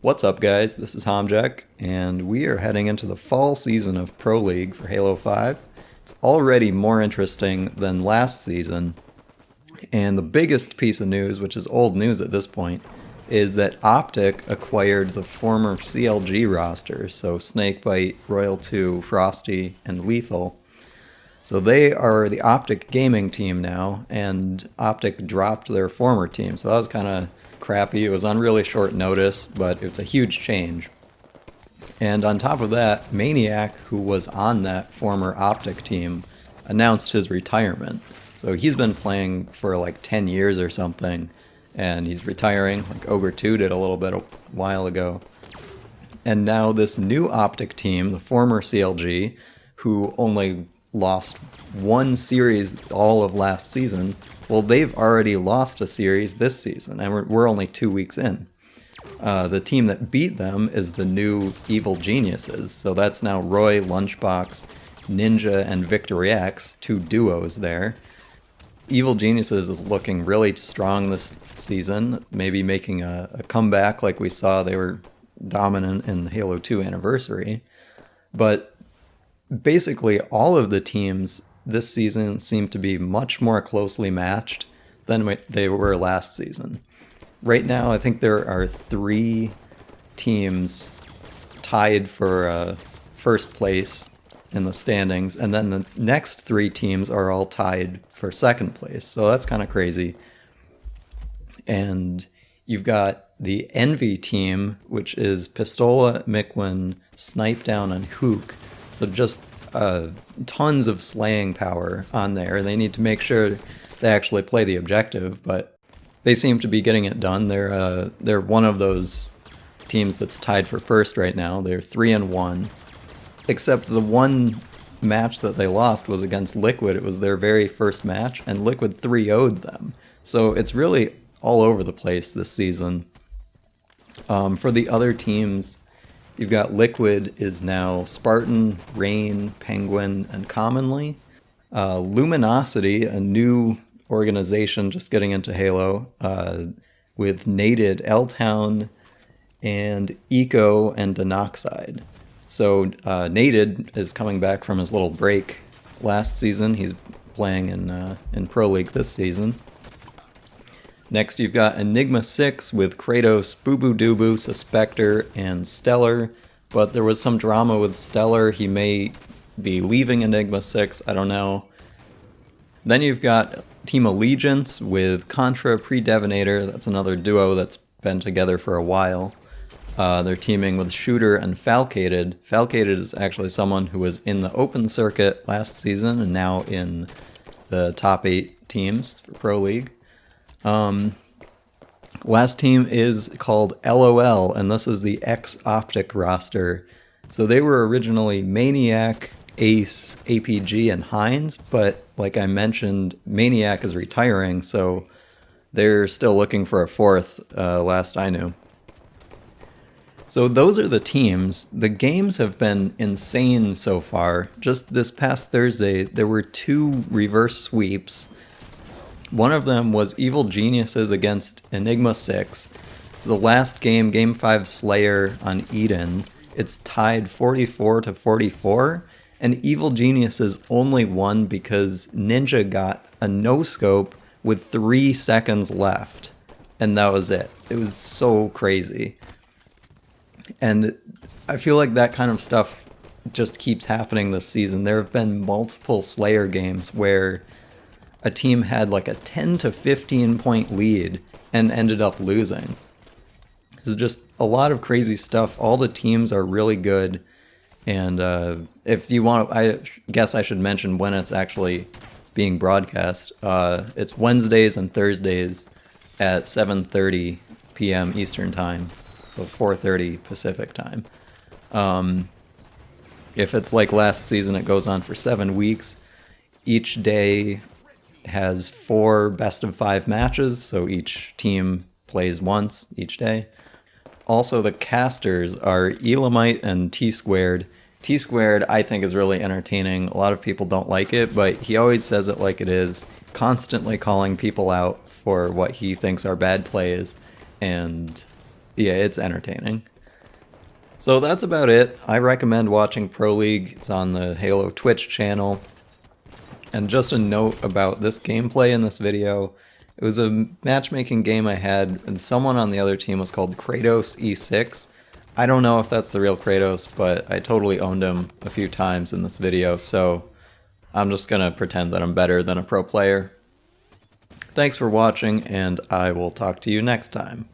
What's up, guys? This is Homjack, and we are heading into the fall season of Pro League for Halo 5. It's already more interesting than last season, and the biggest piece of news, which is old news at this point, is that OpTic acquired the former CLG roster, so Snakebite, Royal 2, Frosty, and Lethal. So they are the OpTic gaming team now, and OpTic dropped their former team, so that was kind of crappy. It was on really short notice, but it's a huge change. And on top of that, Maniac, who was on that former OpTic team, announced his retirement. So he's been playing for like 10 years or something, and he's retiring, like Ogre 2 did a little bit a while ago. And now this new OpTic team, the former CLG, who only lost one series all of last season, well, they've already lost a series this season, and we're only 2 weeks in. The team that beat them is the new Evil Geniuses, so that's now Roy, Lunchbox, Ninja, and Victory X, two duos there. Evil Geniuses is looking really strong this season, maybe making a comeback like we saw they were dominant in Halo 2 Anniversary. But basically all of the teams this season seem to be much more closely matched than they were last season. Right now, I think there are 3 teams tied for first place in the standings, and then the next 3 teams are all tied for second place. So that's kind of crazy. And you've got the Envy team, which is Pistola, Miquin, Snipe Down, and Hook. So just tons of slaying power on there. They need to make sure they actually play the objective, but they seem to be getting it done. They're one of those teams that's tied for first right now. They're 3-1, except the one match that they lost was against Liquid. It was their very first match, and Liquid 3-0'd them. So it's really all over the place this season. For the other teams, you've got Liquid is now Spartan, Rain, Penguin, and Commonly. Luminosity, a new organization just getting into Halo, with Nated, L-Town, and Eco, and Denoxide. So Nated is coming back from his little break last season. He's playing in Pro League this season. Next, you've got Enigma 6 with Kratos, Boo Boo Doo, Suspector, and Stellar. But there was some drama with Stellar. He may be leaving Enigma 6. I don't know. Then you've got Team Allegiance with Contra, Pre-Devinator. That's another duo that's been together for a while. They're teaming with Shooter and Falcated. Falcated is actually someone who was in the open circuit last season and now in the top 8 teams for Pro League. Last team is called LOL, and this is the ex-OpTic roster. So they were originally Maniac, Ace, APG, and Hines, but like I mentioned, Maniac is retiring, so they're still looking for a fourth, last I knew. So those are the teams. The games have been insane so far. Just this past Thursday, there were 2 reverse sweeps. One of them was Evil Geniuses against Enigma 6. It's the last game, Game 5 Slayer on Eden. It's tied 44-44, and Evil Geniuses only won because Ninja got a no-scope with 3 seconds left, and that was it. It was so crazy. And I feel like that kind of stuff just keeps happening this season. There have been multiple Slayer games where a team had like a 10 to 15 point lead and ended up losing. It's just a lot of crazy stuff. All the teams are really good. And if you want, I guess I should mention when it's actually being broadcast. It's Wednesdays and Thursdays at 7:30 p.m. Eastern Time, so 4:30 Pacific Time. If it's like last season, it goes on for 7 weeks. Each day has 4 best-of-5 matches, so each team plays once each day. Also, the casters are Elamite and T-Squared. T-Squared, I think, is really entertaining. A lot of people don't like it, but he always says it like it is, constantly calling people out for what he thinks are bad plays, and yeah, it's entertaining. So that's about it. I recommend watching Pro League. It's on the Halo Twitch channel. And just a note about this gameplay in this video. It was a matchmaking game I had, and someone on the other team was called Kratos E6. I don't know if that's the real Kratos, but I totally owned him a few times in this video, so I'm just gonna pretend that I'm better than a pro player. Thanks for watching, and I will talk to you next time.